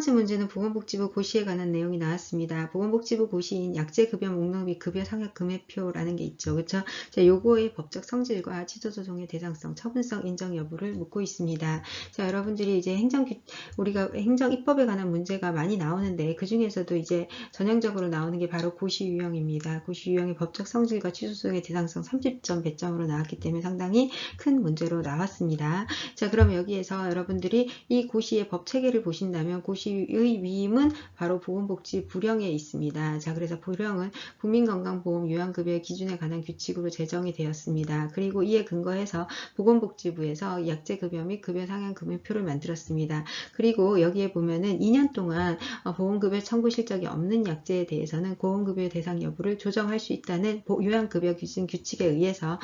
번째 문제는 보건복지부 고시에 관한 내용이 나왔습니다. 보건복지부 고시인 약제급여 목록 및 급여 상약 금액표라는 게 있죠. 그렇죠? 자, 요거의 법적 성질과 취소조정의 대상성, 처분성 인정 여부를 묻고 있습니다. 자, 여러분들이 이제 우리가 행정입법에 관한 문제가 많이 나오는데 그 중에서도 이제 전형적으로 나오는 게 바로 고시 유형입니다. 고시 유형의 법적 성질과 취소조정의 대상성 30점 배점으로 나왔기 때문에 상당히 큰 문제로 나왔습니다. 자, 그럼 여기에서 여러분들이 이 고시의 법 체계를 보신다면 고시의 위임은 바로 보건복지 부령에 있습니다. 자, 그래서 부령은 국민건강보험 요양급여 기준에 관한 규칙으로 제정이 되었습니다. 그리고 이에 근거해서 보건복지부에서 약제급여 및 급여 상향 금액표를 만들었습니다. 그리고 여기에 보면은 2년 동안 보험급여 청구 실적이 없는 약제에 대해서는 보험급여 대상 여부를 조정할 수 있다는 요양급여 기준 규칙에 의해서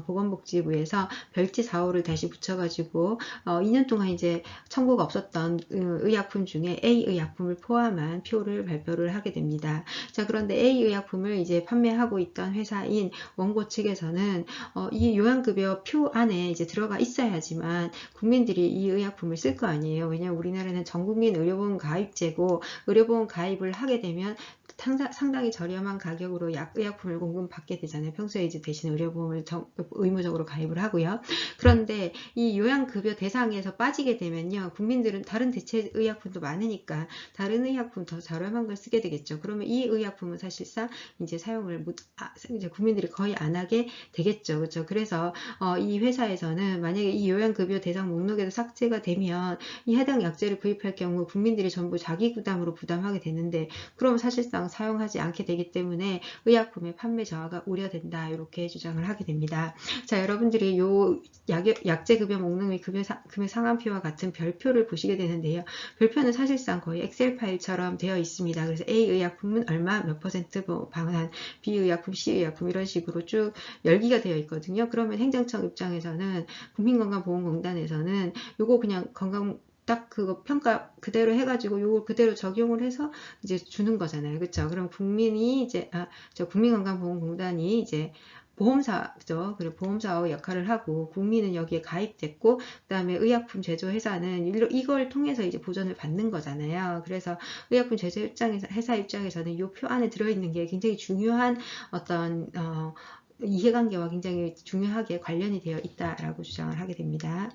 보건복지부에서 별지 4호를 다시 붙여가지고 2년 동안 이제 청구가 없었던 의약품 중에 A 의약품을 포함한 표를 발표를 하게 됩니다. 자, 그런데 A 의약품을 이제 판매하고 있던 회사인 원고 측에서는 이 요양급여 표 안에 이제 들어가 있어야지만 국민들이 이 의약품을 쓸 거 아니에요. 왜냐하면 우리나라는 전국민 의료보험 가입제고 의료보험 가입을 하게 되면 상당히 저렴한 가격으로 의약품을 공급받게 되잖아요. 평소에 이제 대신 의료보험을 의무적으로 가입을 하고요. 그런데 이 요양급여 대상에서 빠지게 되면요, 국민들은 다른 대체 의약품도 많으니까 다른 의약품 더 저렴한 걸 쓰게 되겠죠. 그러면 이 의약품은 사실상 이제 사용을 이제 국민들이 거의 안 하게 되겠죠. 그렇죠? 그래서 이 회사에서는 만약에 이 요양급여 대상 목록에서 삭제가 되면 이 해당 약제를 구입할 경우 국민들이 전부 자기 부담으로 부담하게 되는데, 그럼 사실상 사용하지 않게 되기 때문에 의약품의 판매 저하가 우려된다, 이렇게 주장을 하게 됩니다. 자, 여러분들이 요 약제급여 목록 및 금액 상한표와 같은 별표를 보시게 되는데요. 별표는 사실상 거의 엑셀 파일처럼 되어 있습니다. 그래서 A 의약품은 얼마 몇 퍼센트 방한, B 의약품, C 의약품 이런 식으로 쭉 열기가 되어 있거든요. 그러면 행정청 입장에서는, 국민건강보험공단에서는 요거 그냥 건강 딱 그거 평가 그대로 해가지고 요걸 그대로 적용을 해서 이제 주는 거잖아요. 그렇죠? 그럼 국민건강보험공단이 이제 보험사죠. 그리고 보험사의 역할을 하고 국민은 여기에 가입됐고, 그 다음에 의약품 제조회사는 이걸 통해서 이제 보전을 받는 거잖아요. 그래서 의약품 회사 입장에서는 이 표 안에 들어있는 게 굉장히 중요한 어떤 이해관계와 굉장히 중요하게 관련이 되어 있다라고 주장을 하게 됩니다.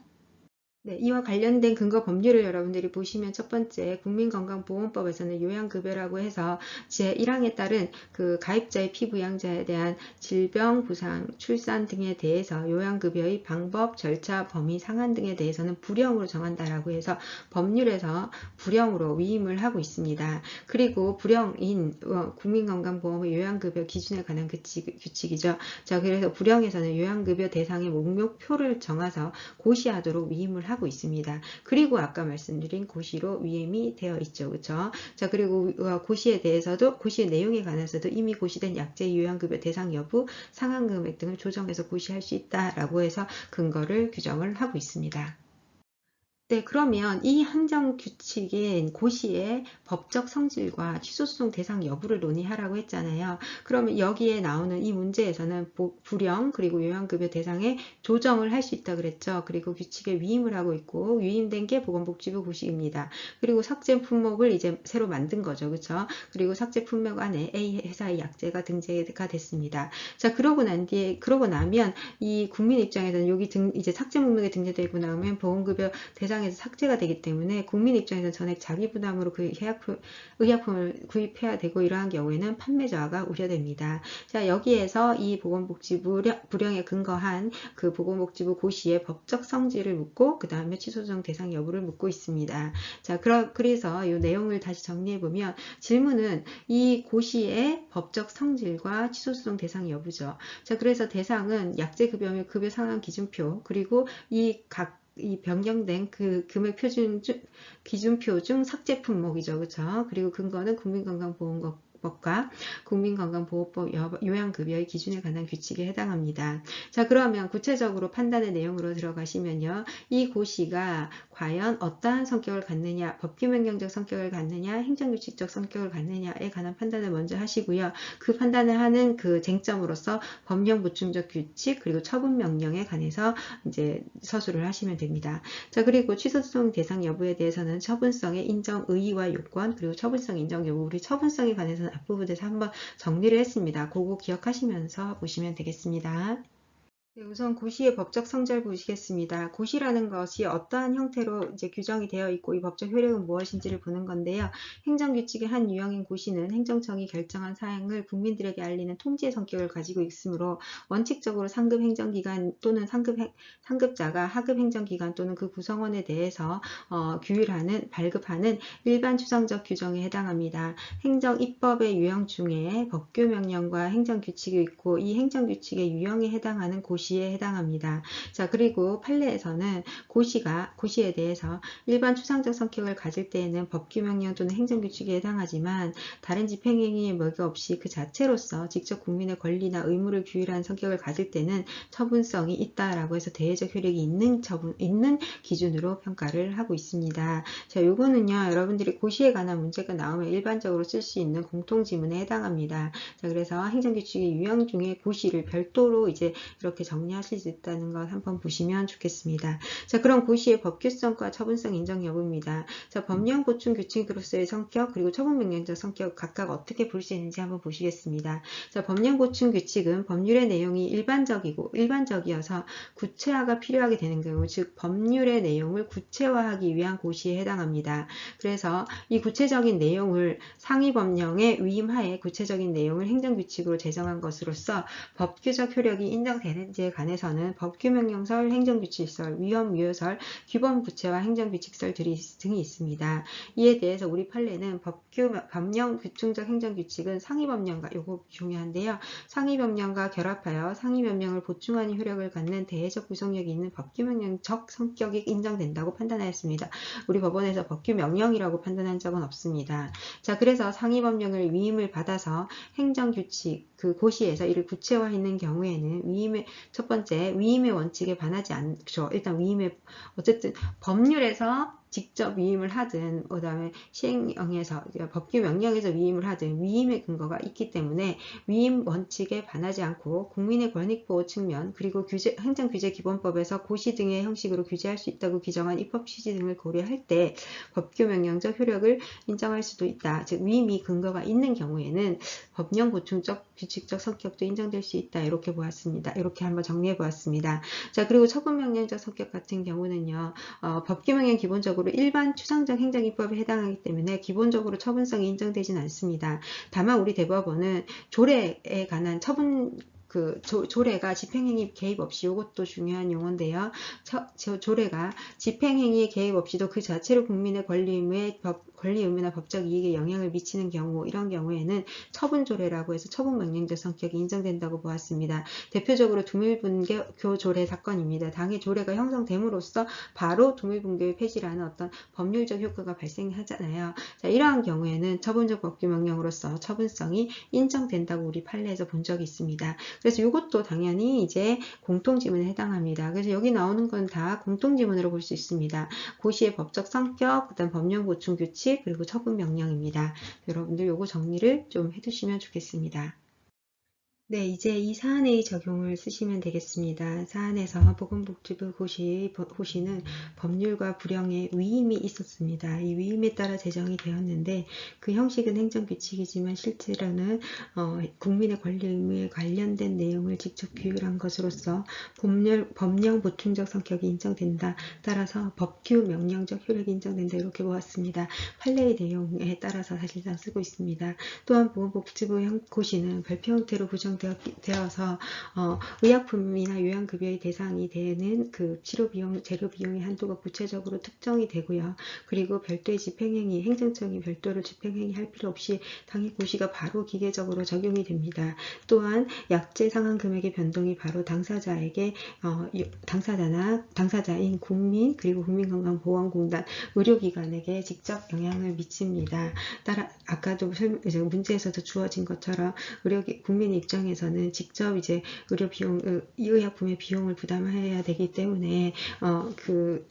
네, 이와 관련된 근거 법률을 여러분들이 보시면, 첫 번째 국민건강보험법에서는 요양급여라고 해서 제1항에 따른 그 가입자의 피부양자에 대한 질병, 부상, 출산 등에 대해서 요양급여의 방법, 절차, 범위, 상한 등에 대해서는 부령으로 정한다라고 해서 법률에서 부령으로 위임을 하고 있습니다. 그리고 부령인 국민건강보험의 요양급여 기준에 관한 규칙이죠. 자, 그래서 부령에서는 요양급여 대상의 목록표를 정해서 고시하도록 위임을 하고 있습니다. 그리고 아까 말씀드린 고시로 위임이 되어 있죠. 그렇죠? 자, 그리고 고시에 대해서도, 고시의 내용에 관해서도 이미 고시된 약제 요양급여 대상 여부, 상한금액 등을 조정해서 고시할 수 있다라고 해서 근거를 규정을 하고 있습니다. 네, 그러면 이 행정규칙인 고시의 법적 성질과 취소소송 대상 여부를 논의하라고 했잖아요. 그러면 여기에 나오는 이 문제에서는 부령 그리고 요양급여 대상에 조정을 할 수 있다 그랬죠. 그리고 규칙에 위임을 하고 있고, 위임된 게 보건복지부 고시입니다. 그리고 삭제 품목을 이제 새로 만든 거죠. 그렇죠? 그리고 삭제 품목 안에 A 회사의 약제가 등재가 됐습니다. 자, 그러고 나면 이 국민 입장에서는 여기 이제 삭제 목록에 등재되고 나면 보험급여 대상에서 삭제가 되기 때문에 국민 입장에서 전액 자기 부담으로 그 의약품을 구입해야 되고, 이러한 경우에는 판매 저하가 우려됩니다. 자, 여기에서 이 보건복지부 부령에 근거한 그 보건복지부 고시의 법적 성질을 묻고, 그 다음에 취소조정 대상 여부를 묻고 있습니다. 자, 그래서 이 내용을 다시 정리해 보면, 질문은 이 고시의 법적 성질과 취소소송 대상 여부죠. 자, 그래서 대상은 약제급여 및 급여 상한 기준표, 그리고 이 변경된 그 금액 기준표 중 삭제 품목이죠. 그렇죠? 그리고 근거는 국민건강보험법 요양보호법과 국민건강보호법 요양급여의 기준에 관한 규칙에 해당합니다. 자, 그러면 구체적으로 판단의 내용으로 들어가시면요. 이 고시가 과연 어떠한 성격을 갖느냐, 법규명령적 성격을 갖느냐, 행정규칙적 성격을 갖느냐에 관한 판단을 먼저 하시고요. 그 판단을 하는 그 쟁점으로서 법령 보충적 규칙 그리고 처분명령에 관해서 이제 서술을 하시면 됩니다. 자, 그리고 취소소송 대상 여부에 대해서는 처분성의 인정 의의와 요건 그리고 처분성 인정 여부, 우리 처분성에 관해서는 앞부분에서 한번 정리를 했습니다. 그거 기억하시면서 보시면 되겠습니다. 네, 우선 고시의 법적 성질 보시겠습니다. 고시라는 것이 어떠한 형태로 이제 규정이 되어 있고 이 법적 효력은 무엇인지를 보는 건데요. 행정규칙의 한 유형인 고시는 행정청이 결정한 사항을 국민들에게 알리는 통지의 성격을 가지고 있으므로 원칙적으로 상급 행정기관 또는 상급자가 하급 행정기관 또는 그 구성원에 대해서 규율하는, 발급하는 일반 추상적 규정에 해당합니다. 행정입법의 유형 중에 법규명령과 행정규칙이 있고 이 행정규칙의 유형에 해당하는 고시에 해당합니다. 자, 그리고 판례에서는 고시에 대해서 일반 추상적 성격을 가질 때에는 법규명령 또는 행정규칙에 해당하지만 다른 집행행위에 뭐가 없이 그 자체로서 직접 국민의 권리나 의무를 규율하는 성격을 가질 때는 처분성이 있다라고 해서 대외적 효력이 있는 기준으로 평가를 하고 있습니다. 자, 요거는요, 여러분들이 고시에 관한 문제가 나오면 일반적으로 쓸 수 있는 공통지문에 해당합니다. 자, 그래서 행정규칙의 유형 중에 고시를 별도로 이제 이렇게 정리하실 수 있다는 것 한번 보시면 좋겠습니다. 자, 그럼 고시의 법규성과 처분성 인정 여부입니다. 자, 법령 보충 규칙으로서의 성격 그리고 처분명령적 성격 각각 어떻게 볼 수 있는지 한번 보시겠습니다. 자, 법령 보충 규칙은 법률의 내용이 일반적이어서 구체화가 필요하게 되는 경우, 즉 법률의 내용을 구체화하기 위한 고시에 해당합니다. 그래서 이 구체적인 내용을 상위법령에 위임하에 구체적인 내용을 행정규칙으로 제정한 것으로서 법규적 효력이 인정되는지에 관해서는 법규명령설, 행정규칙설, 위헌무효설, 규범구체화 행정규칙설 등이 있습니다. 이에 대해서 우리 판례는 법령 규충적 행정규칙은 상위법령과, 요거 중요한데요. 상위법령과 결합하여 상위법령을 보충하는 효력을 갖는 대외적 구속력이 있는 법규명령적 성격이 인정된다고 판단하였습니다. 우리 법원에서 법규명령이라고 판단한 적은 없습니다. 자, 그래서 상위법령을 위임을 받아서 행정규칙, 그 고시에서 이를 구체화하는 경우에는 첫 번째, 위임의 원칙에 반하지 않죠. 일단 어쨌든 법률에서 직접 위임을 하든, 그 다음에 시행령에서, 법규명령에서 위임을 하든, 위임의 근거가 있기 때문에 위임 원칙에 반하지 않고 국민의 권익보호 측면, 그리고 행정규제기본법에서 고시 등의 형식으로 규제할 수 있다고 규정한 입법 취지 등을 고려할 때 법규명령적 효력을 인정할 수도 있다. 즉, 위임이 근거가 있는 경우에는 법령 보충적, 규칙적 성격도 인정될 수 있다. 이렇게 보았습니다. 이렇게 한번 정리해 보았습니다. 자, 그리고 처분명령적 성격 같은 경우는요, 법규명령 기본적으로 일반 추상적 행정입법에 해당하기 때문에 기본적으로 처분성이 인정되진 않습니다. 다만 우리 대법원은 조례에 관한 조례가 집행행위 개입 없이, 이것도 중요한 용어인데요. 조례가 집행행위에 개입 없이도 그 자체로 국민의 권리 의무나 법적 이익에 영향을 미치는 경우, 이런 경우에는 처분조례라고 해서 처분명령적 성격이 인정된다고 보았습니다. 대표적으로 두밀분교 조례 사건입니다. 당의 조례가 형성됨으로써 바로 두밀분교의 폐지라는 어떤 법률적 효과가 발생하잖아요. 자, 이러한 경우에는 처분적 법규명령으로서 처분성이 인정된다고 우리 판례에서 본 적이 있습니다. 그래서 이것도 당연히 이제 공통지문에 해당합니다. 그래서 여기 나오는 건 다 공통지문으로 볼 수 있습니다. 고시의 법적 성격, 그다음 법령 보충 규칙, 그리고 처분명령입니다. 여러분들 요거 정리를 좀 해두시면 좋겠습니다. 네, 이제 이 사안의 적용을 쓰시면 되겠습니다. 사안에서 보건복지부 고시는 법률과 불령의 위임이 있었습니다. 이 위임에 따라 제정이 되었는데 그 형식은 행정규칙이지만 실제로는 국민의 권리 의무에 관련된 내용을 직접 규율한 것으로서 법령 보충적 성격이 인정된다. 따라서 법규 명령적 효력이 인정된다. 이렇게 보았습니다. 판례의 내용에 따라서 사실상 쓰고 있습니다. 또한 보건복지부 고시는 발표 형태로 구성된 규정되어서 의약품이나 요양급여의 대상이 되는 그 치료비용, 재료비용의 한도가 구체적으로 특정이 되고요. 그리고 별도의 집행행위, 행정청이 별도로 집행행위 할 필요 없이 당해 고시가 바로 기계적으로 적용이 됩니다. 또한 약제 상한 금액의 변동이 바로 당사자에게 당사자인 국민 그리고 국민건강보험공단 의료기관에게 직접 영향을 미칩니다. 따라 아까도 문제에서도 주어진 것처럼 국민의 입장에서는 직접 이제 의약품의 비용을 부담해야 되기 때문에 그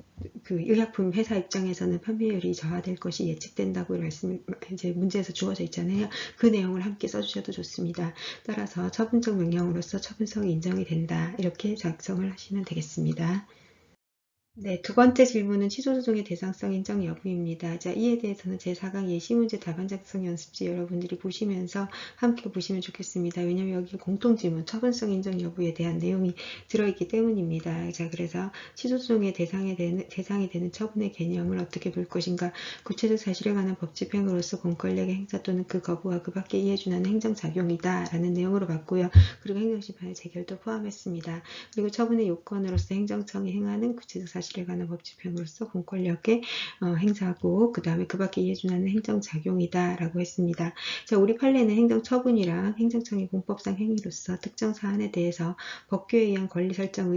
의약품 회사 입장에서는 판매율이 저하될 것이 예측된다고 이제 문제에서 주어져 있잖아요. 그 내용을 함께 써주셔도 좋습니다. 따라서 처분적 명령으로서 처분성이 인정이 된다. 이렇게 작성을 하시면 되겠습니다. 네, 두 번째 질문은 취소소송의 대상성 인정 여부입니다. 자, 이에 대해서는 제4강 예시문제 답안 작성 연습지 여러분들이 보시면서 함께 보시면 좋겠습니다. 왜냐하면 여기 공통질문, 처분성 인정 여부에 대한 내용이 들어있기 때문입니다. 자, 그래서 취소소송의 대상이 되는 처분의 개념을 어떻게 볼 것인가, 구체적 사실에 관한 법집행으로서 공권력의 행사 또는 그 거부와 그 밖에 이해 준하는 행정작용이다 라는 내용으로 봤고요. 그리고 행정심판의 재결도 포함했습니다. 그리고 처분의 요건으로서 행정청이 행하는 구체적 사실에 관한 법집행으로서 공권력의 행사고 그 다음에 그 밖에 이해 준하는 행정작용이다 라고 했습니다. 자, 우리 판례는 행정처분이랑 행정청의 공법상 행위로서 특정 사안에 대해서 법규에 의한 권리 설정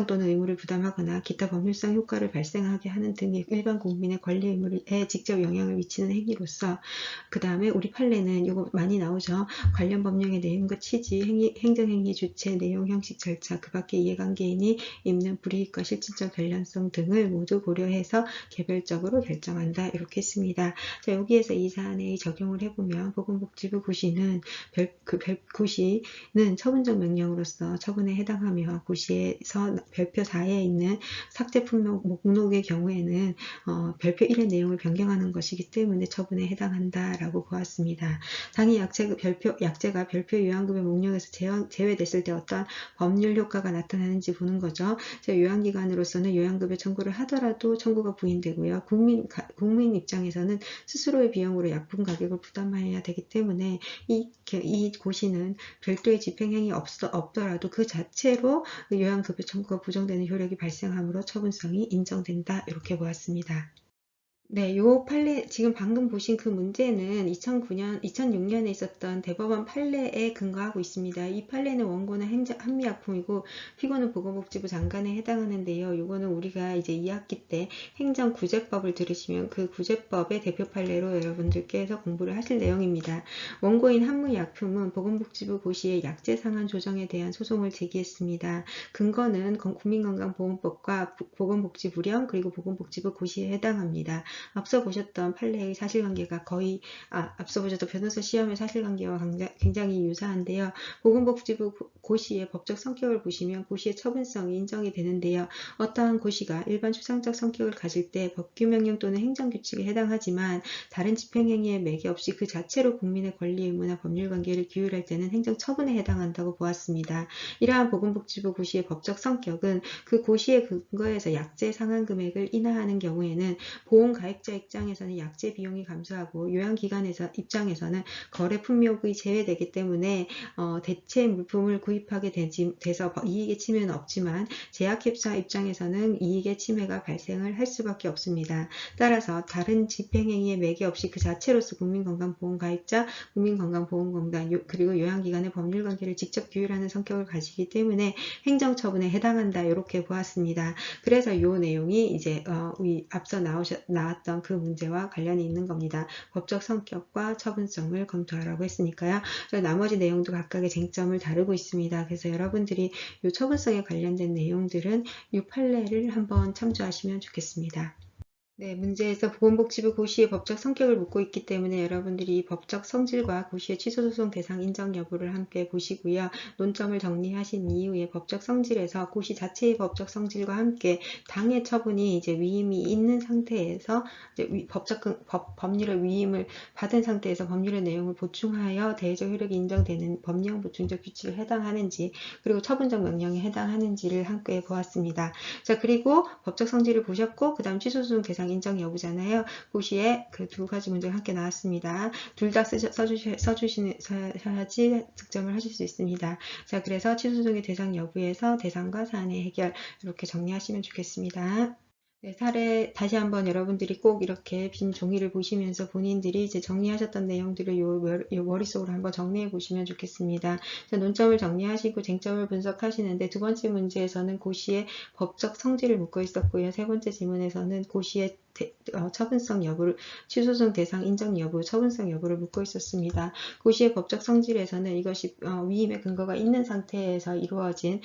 또는 의무를 부담하거나 기타 법률상 효과를 발생하게 하는 등의 일반 국민의 권리 의무에 직접 영향을 미치는 행위로서 그 다음에 우리 판례는 이거 많이 나오죠. 관련 법령의 내용과 취지, 행정행위 주체, 내용, 형식, 절차, 그 밖에 이해관계인이 입는 불이익과 실질적 관련성 등을 모두 고려해서 개별적으로 결정한다. 이렇게 했습니다. 자, 여기에서 이 사안에 적용을 해보면 보건복지부 고시는 고시는 처분적 명령으로서 처분에 해당하며 고시에서 별표 4에 있는 삭제 품목 목록의 경우에는 별표 1의 내용을 변경하는 것이기 때문에 처분에 해당한다라고 보았습니다. 당해 약제가 별표 요양급여 목록에서 제외됐을 때 어떤 법률 효과가 나타나는지 보는 거죠. 요양기관으로서는 요양급여 청구를 하더라도 청구가 부인되고요. 국민 입장에서는 스스로의 비용으로 약품 가격을 부담해야 되기 때문에 이 고시는 별도의 집행행위 없더라도 그 자체로 요양급여 청구가 부정되는 효력이 발생하므로 처분성이 인정된다. 이렇게 보았습니다. 네, 요 판례, 지금 방금 보신 그 문제는 2006년에 있었던 대법원 판례에 근거하고 있습니다. 이 판례는 원고는 한미약품이고 피고는 보건복지부 장관에 해당하는데요. 요거는 우리가 이제 2학기 때 행정구제법을 들으시면 그 구제법의 대표 판례로 여러분들께서 공부를 하실 내용입니다. 원고인 한미약품은 보건복지부 고시의 약제 상한 조정에 대한 소송을 제기했습니다. 근거는 국민건강보험법과 보건복지부령 그리고 보건복지부 고시에 해당합니다. 앞서 보셨던 판례의 사실관계가 앞서 보셨던 변호사 시험의 사실관계와 굉장히 유사한데요. 보건복지부 고시의 법적 성격을 보시면 고시의 처분성이 인정이 되는데요. 어떠한 고시가 일반 추상적 성격을 가질 때 법규명령 또는 행정규칙에 해당하지만 다른 집행행위에 매개 없이 그 자체로 국민의 권리 의무나 법률관계를 규율할 때는 행정처분에 해당한다고 보았습니다. 이러한 보건복지부 고시의 법적 성격은 그 고시의 근거에서 약제 상한 금액을 인하하는 경우에는 보험가입자 입장에서는 약제 비용이 감소하고 요양기관에서 입장에서는 거래 품목이 제외되기 때문에 대체 물품을 구입하게 돼서 이익의 침해는 없지만 제약회사 입장에서는 이익의 침해가 발생을 할 수밖에 없습니다. 따라서 다른 집행행위에 매개 없이 그 자체로서 국민건강보험가입자, 국민건강보험공단 그리고 요양기관의 법률관계를 직접 규율하는 성격을 가지기 때문에 행정처분에 해당한다. 이렇게 보았습니다. 그래서 이 내용이 이제 앞서 나왔던 그 문제와 관련이 있는 겁니다. 법적 성격과 처분성을 검토하라고 했으니까요. 나머지 내용도 각각의 쟁점을 다루고 있습니다. 그래서 여러분들이 이 처분성에 관련된 내용들은 이 판례를 한번 참조하시면 좋겠습니다. 네, 문제에서 보건복지부 고시의 법적 성격을 묻고 있기 때문에 여러분들이 이 법적 성질과 고시의 취소소송 대상 인정 여부를 함께 보시고요. 논점을 정리하신 이후에 법적 성질에서 고시 자체의 법적 성질과 함께 당해 처분이 이제 위임이 있는 상태에서 이제 법률의 위임을 받은 상태에서 법률의 내용을 보충하여 대외적 효력이 인정되는 법령 보충적 규칙에 해당하는지 그리고 처분적 명령에 해당하는지를 함께 보았습니다. 자, 그리고 법적 성질을 보셨고 그 다음 취소소송 대상 대상 인정 여부잖아요. 고시에 그 두 가지 문제가 함께 나왔습니다. 둘 다 써주셔야지 득점을 하실 수 있습니다. 자, 그래서 취소송의 대상 여부에서 대상과 사안의 해결 이렇게 정리하시면 좋겠습니다. 네, 사례 다시 한번 여러분들이 꼭 이렇게 빈 종이를 보시면서 본인들이 이제 정리하셨던 내용들을 요 머릿속으로 한번 정리해 보시면 좋겠습니다. 자, 논점을 정리하시고 쟁점을 분석하시는데 두 번째 문제에서는 고시의 법적 성질을 묻고 있었고요. 세 번째 지문에서는 고시의 처분성 여부를 취소송 대상 인정 여부, 처분성 여부를 묻고 있었습니다. 고시의 법적 성질에서는 이것이 위임의 근거가 있는 상태에서 이루어진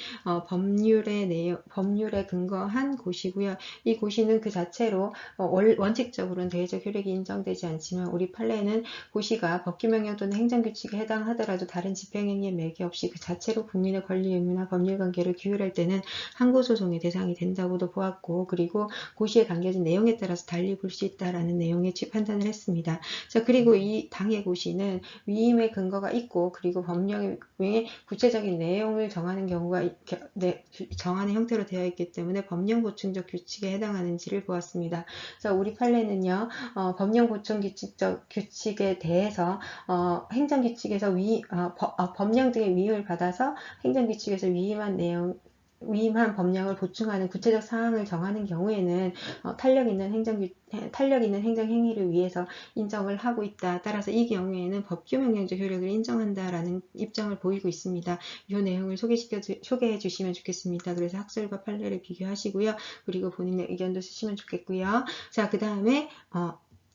법률에 근거한 고시고요. 이 고시는 그 자체로 원칙적으로는 대외적 효력이 인정되지 않지만 우리 판례는 고시가 법규명령 또는 행정규칙에 해당하더라도 다른 집행행위에 매개 없이 그 자체로 국민의 권리 의무나 법률관계를 규율할 때는 항고소송의 대상이 된다고도 보았고, 그리고 고시에 담겨진 내용에 따라서 달리 볼 수 있다라는 내용의 판단을 했습니다. 자, 그리고 이 당해 고시는 위임의 근거가 있고 그리고 법령의 구체적인 내용을 정하는 경우가 정하는 형태로 되어 있기 때문에 법령 보충적 규칙에 해당하는지를 보았습니다. 자, 우리 판례는요, 법령 보충 규칙에 대해서 행정규칙에서 법령 등의 위임을 받아서 행정규칙에서 위임한 법령을 보충하는 구체적 사항을 정하는 경우에는 탄력 있는 행정행위를 위해서 인정을 하고 있다. 따라서 이 경우에는 법규명령적 효력을 인정한다라는 입장을 보이고 있습니다. 이 내용을 소개해 주시면 좋겠습니다. 그래서 학설과 판례를 비교하시고요. 그리고 본인의 의견도 쓰시면 좋겠고요. 자, 그 다음에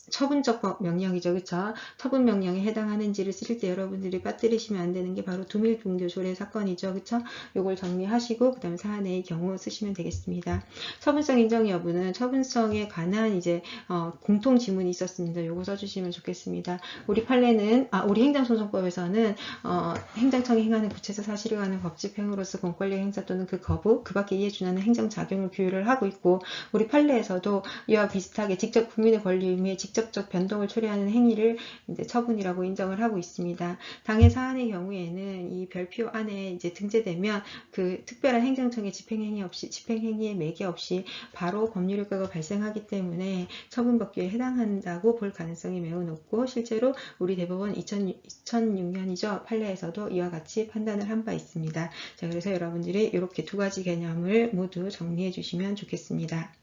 처분적 명령이죠. 그쵸? 처분 명령에 해당하는지를 쓸 때 여러분들이 빠뜨리시면 안 되는 게 바로 두밀분교조례 사건이죠. 그쵸? 요걸 정리하시고 그 다음 사안의 경우 쓰시면 되겠습니다. 처분성 인정 여부는 처분성에 관한 이제 공통 지문이 있었습니다. 요거 써주시면 좋겠습니다. 우리 판례는 우리 행정소송법에서는 행정청이 행하는 구체적 사실에 관한 법집행으로서 공권력 행사 또는 그 거부, 그 밖에 이에 준하는 행정작용을 규율을 하고 있고, 우리 판례에서도 이와 비슷하게 직접 국민의 권리 의무에 직접적 변동을 초래하는 행위를 이제 처분이라고 인정을 하고 있습니다. 당해 사안의 경우에는 이 별표 안에 이제 등재되면 그 특별한 행정청의 집행행위에 매개 없이 바로 법률 효과가 발생하기 때문에 처분법규에 해당한다고 볼 가능성이 매우 높고, 실제로 우리 대법원 2006년이죠. 판례에서도 이와 같이 판단을 한 바 있습니다. 자, 그래서 여러분들이 이렇게 두 가지 개념을 모두 정리해 주시면 좋겠습니다.